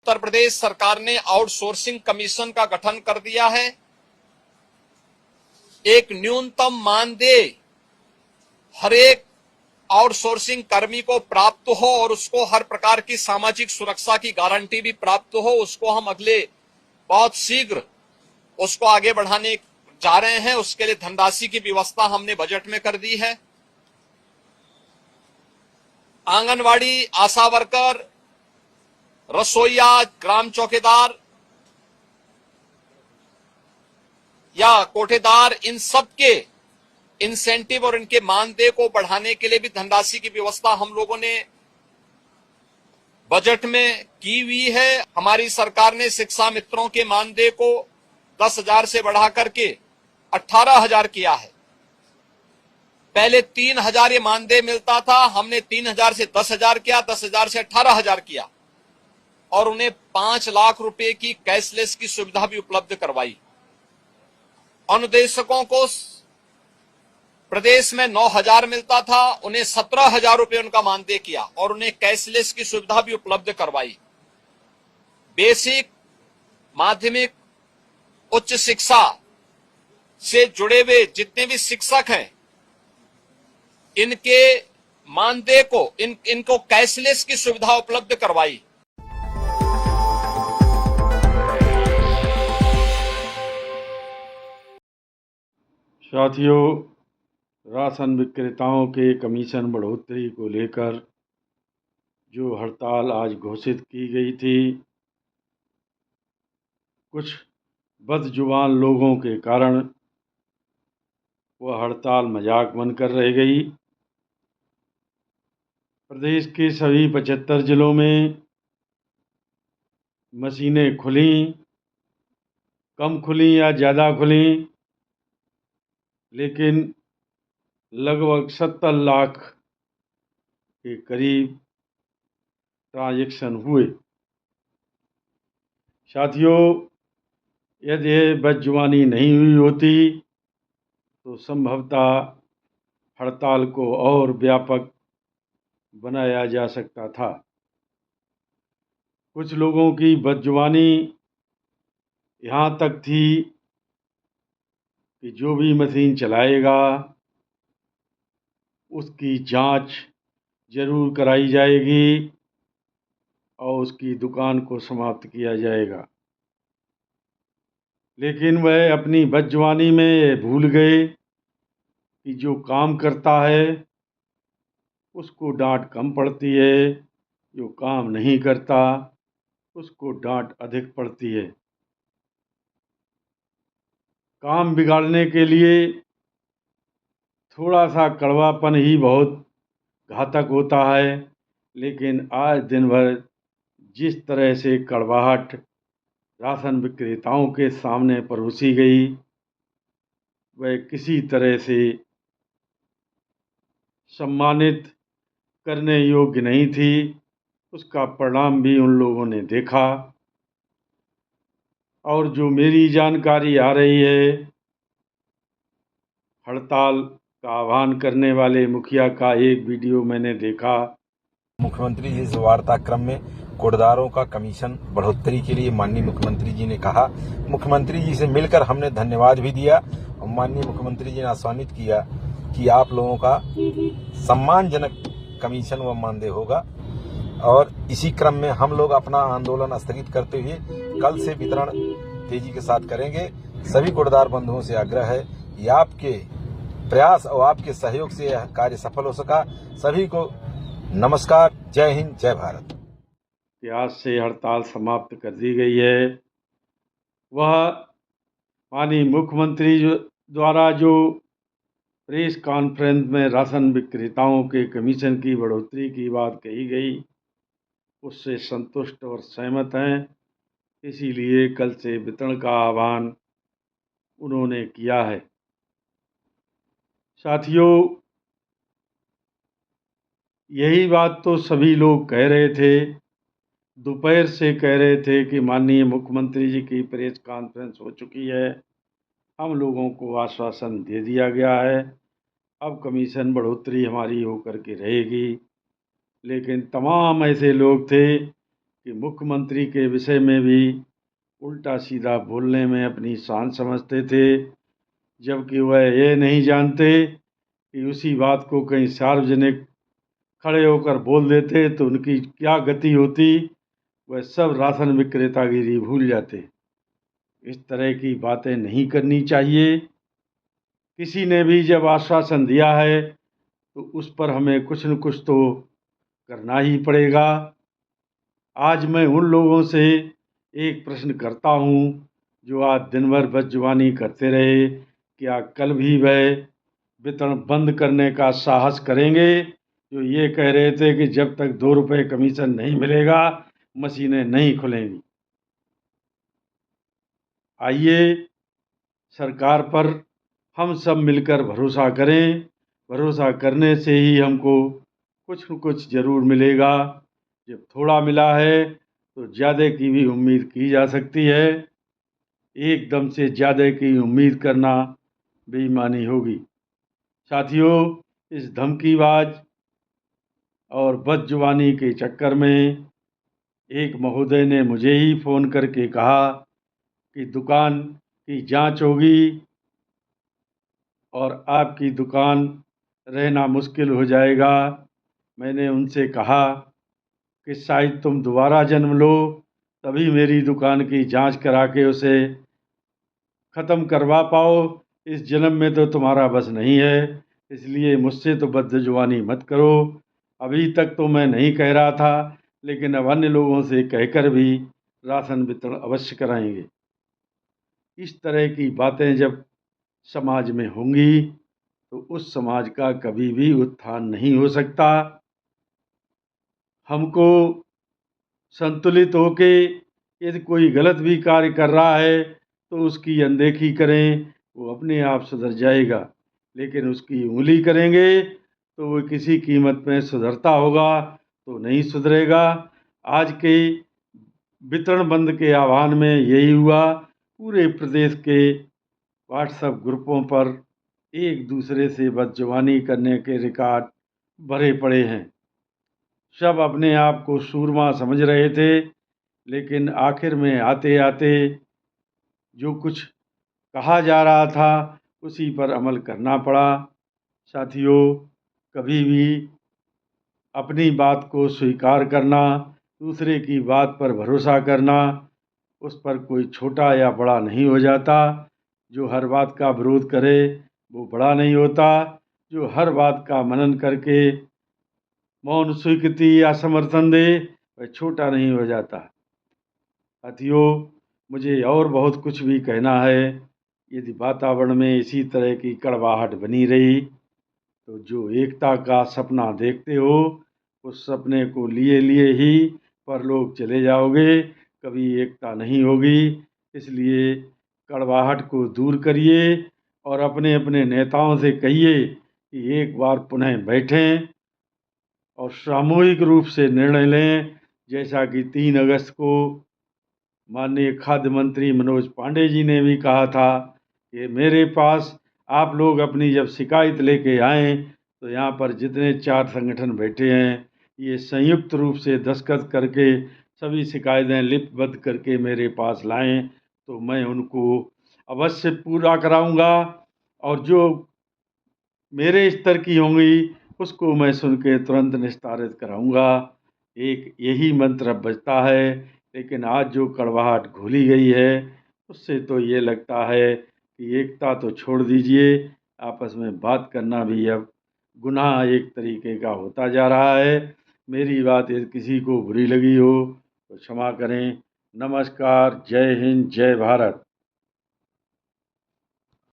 उत्तर प्रदेश सरकार ने outsourcing commission का गठन कर दिया है। एक न्यूनतम मानदेय हर एक आउटसोर्सिंग कर्मी को प्राप्त हो और उसको हर प्रकार की सामाजिक सुरक्षा की गारंटी भी प्राप्त हो, उसको हम अगले बहुत शीघ्र उसको आगे बढ़ाने जा रहे हैं। उसके लिए धनराशि की व्यवस्था हमने बजट में कर दी है। आंगनवाड़ी, आशा वर्कर, रसोईया, ग्राम चौकीदार या कोठेदार, इन सब के इंसेंटिव और इनके मानदेय को बढ़ाने के लिए भी धनराशि की व्यवस्था हम लोगों ने बजट में की हुई है। हमारी सरकार ने शिक्षा मित्रों के मानदेय को 10,000 से बढ़ा करके 18,000 किया है। पहले 3,000 ये मानदेय मिलता था, हमने 3,000 से 10,000 किया, 10,000 से 18,000 किया और उन्हें 5 लाख रुपए की कैशलेस की सुविधा भी उपलब्ध करवाई। अनुदेशकों को प्रदेश में 9,000 मिलता था, उन्हें 17,000 रुपए उनका मानदेय किया और उन्हें कैशलेस की सुविधा भी उपलब्ध करवाई। बेसिक, माध्यमिक, उच्च शिक्षा से जुड़े हुए जितने भी शिक्षक हैं, इनके मानदेय को इनको कैशलेस की सुविधा उपलब्ध करवाई। साथियों, राशन विक्रेताओं के कमीशन बढ़ोतरी को लेकर जो हड़ताल आज घोषित की गई थी, कुछ बदजुबान लोगों के कारण वह हड़ताल मजाक बनकर रह गई। प्रदेश के सभी 75 जिलों में मशीनें खुलीं, कम खुलीं या ज़्यादा खुलीं, लेकिन लगभग 70 लाख के करीब ट्रांजैक्शन हुए। साथियों, यदि यह बदजुबानी नहीं हुई होती तो संभवतः हड़ताल को और व्यापक बनाया जा सकता था। कुछ लोगों की बदजुबानी यहाँ तक थी कि जो भी मशीन चलाएगा उसकी जांच जरूर कराई जाएगी और उसकी दुकान को समाप्त किया जाएगा। लेकिन वह अपनी बदजुबानी में ये भूल गए कि जो काम करता है उसको डांट कम पड़ती है, जो काम नहीं करता उसको डांट अधिक पड़ती है। काम बिगाड़ने के लिए थोड़ा सा कड़वापन ही बहुत घातक होता है, लेकिन आज दिन भर जिस तरह से कड़वाहट राशन विक्रेताओं के सामने परोसी गई, वह किसी तरह से सम्मानित करने योग्य नहीं थी। उसका परिणाम भी उन लोगों ने देखा। और जो मेरी जानकारी आ रही है, हड़ताल का आह्वान करने वाले मुखिया का एक वीडियो मैंने देखा। मुख्यमंत्री जी इस वार्ताक्रम में कोटदारों का कमीशन बढ़ोतरी के लिए माननीय मुख्यमंत्री जी ने कहा। मुख्यमंत्री जी से मिलकर हमने धन्यवाद भी दिया और माननीय मुख्यमंत्री जी ने आश्वासित किया कि आप लोगों का सम्मानजनक कमीशन व मानदेय होगा। और इसी क्रम में हम लोग अपना आंदोलन स्थगित करते हुए कल से वितरण तेजी के साथ करेंगे। सभी कोटदार बंधुओं से आग्रह है कि आपके प्रयास और आपके सहयोग से यह कार्य सफल हो सका। सभी को नमस्कार, जय हिंद, जय भारत। आज से हड़ताल समाप्त कर दी गई है। वह माननीय मुख्यमंत्री द्वारा जो प्रेस कॉन्फ्रेंस में राशन विक्रेताओं के कमीशन की बढ़ोतरी की बात कही गई, उससे संतुष्ट और सहमत हैं। इसीलिए कल से वितरण का आह्वान उन्होंने किया है। साथियों, यही बात तो सभी लोग कह रहे थे, दोपहर से कह रहे थे कि माननीय मुख्यमंत्री जी की प्रेस कॉन्फ्रेंस हो चुकी है, हम लोगों को आश्वासन दे दिया गया है, अब कमीशन बढ़ोतरी हमारी होकर के रहेगी। लेकिन तमाम ऐसे लोग थे कि मुख्यमंत्री के विषय में भी उल्टा सीधा बोलने में अपनी शान समझते थे, जबकि वह ये नहीं जानते कि उसी बात को कहीं सार्वजनिक खड़े होकर बोल देते तो उनकी क्या गति होती। वह सब राशन विक्रेतागिरी भूल जाते। इस तरह की बातें नहीं करनी चाहिए। किसी ने भी जब आश्वासन दिया है तो उस पर हमें कुछ न कुछ तो करना ही पड़ेगा। आज मैं उन लोगों से एक प्रश्न करता हूँ जो आज दिन भर बदजुबानी करते रहे, क्या कल भी वह वितरण बंद करने का साहस करेंगे? जो ये कह रहे थे कि जब तक 2 रुपये कमीशन नहीं मिलेगा मशीनें नहीं खुलेंगी। आइए सरकार पर हम सब मिलकर भरोसा करें। भरोसा करने से ही हमको कुछ न कुछ ज़रूर मिलेगा। जब थोड़ा मिला है तो ज़्यादा की भी उम्मीद की जा सकती है। एकदम से ज़्यादा की उम्मीद करना बेईमानी होगी। साथियों, इस धमकीबाज और बदजुबानी के चक्कर में एक महोदय ने मुझे ही फ़ोन करके कहा कि दुकान की जांच होगी और आपकी दुकान रहना मुश्किल हो जाएगा। मैंने उनसे कहा कि शायद तुम दोबारा जन्म लो तभी मेरी दुकान की जांच करा के उसे ख़त्म करवा पाओ। इस जन्म में तो तुम्हारा बस नहीं है, इसलिए मुझसे तो बदजुबानी मत करो। अभी तक तो मैं नहीं कह रहा था, लेकिन अब अन्य लोगों से कहकर भी राशन वितरण अवश्य कराएंगे। इस तरह की बातें जब समाज में होंगी तो उस समाज का कभी भी उत्थान नहीं हो सकता। हमको संतुलित होके यदि कोई गलत भी कार्य कर रहा है तो उसकी अनदेखी करें, वो अपने आप सुधर जाएगा। लेकिन उसकी उंगली करेंगे तो वो किसी कीमत में सुधरता होगा तो नहीं सुधरेगा। आज के वितरण बंद के आह्वान में यही हुआ। पूरे प्रदेश के व्हाट्सएप ग्रुपों पर एक दूसरे से बदजुबानी करने के रिकॉर्ड भरे पड़े हैं। सब अपने आप को सूरमा समझ रहे थे, लेकिन आखिर में आते आते जो कुछ कहा जा रहा था उसी पर अमल करना पड़ा। साथियों, कभी भी अपनी बात को स्वीकार करना, दूसरे की बात पर भरोसा करना, उस पर कोई छोटा या बड़ा नहीं हो जाता। जो हर बात का विरोध करे वो बड़ा नहीं होता। जो हर बात का मनन करके मौन स्वीकृति या समर्थन दे वह छोटा नहीं हो जाता। साथियों, मुझे और बहुत कुछ भी कहना है। यदि वातावरण में इसी तरह की कड़वाहट बनी रही तो जो एकता का सपना देखते हो उस सपने को लिए लिए ही परलोक चले जाओगे, कभी एकता नहीं होगी। इसलिए कड़वाहट को दूर करिए और अपने अपने नेताओं से कहिए कि एक बार पुनः बैठें और सामूहिक रूप से निर्णय लें। जैसा कि 3 अगस्त को माननीय खाद्य मंत्री मनोज पांडे जी ने भी कहा था कि मेरे पास आप लोग अपनी जब शिकायत लेके आएँ तो यहाँ पर जितने 4 संगठन बैठे हैं ये संयुक्त रूप से दस्तखत करके सभी शिकायतें लिपिबद्ध करके मेरे पास लाएं तो मैं उनको अवश्य पूरा कराऊंगा और जो मेरे स्तर की होंगी उसको मैं सुन के तुरंत निस्तारित कराऊंगा। एक यही मंत्र अब बचता है। लेकिन आज जो कड़वाहट घोली गई है उससे तो ये लगता है कि एकता तो छोड़ दीजिए, आपस में बात करना भी अब गुनाह एक तरीके का होता जा रहा है। मेरी बात यदि किसी को बुरी लगी हो तो क्षमा करें। नमस्कार, जय हिंद, जय भारत।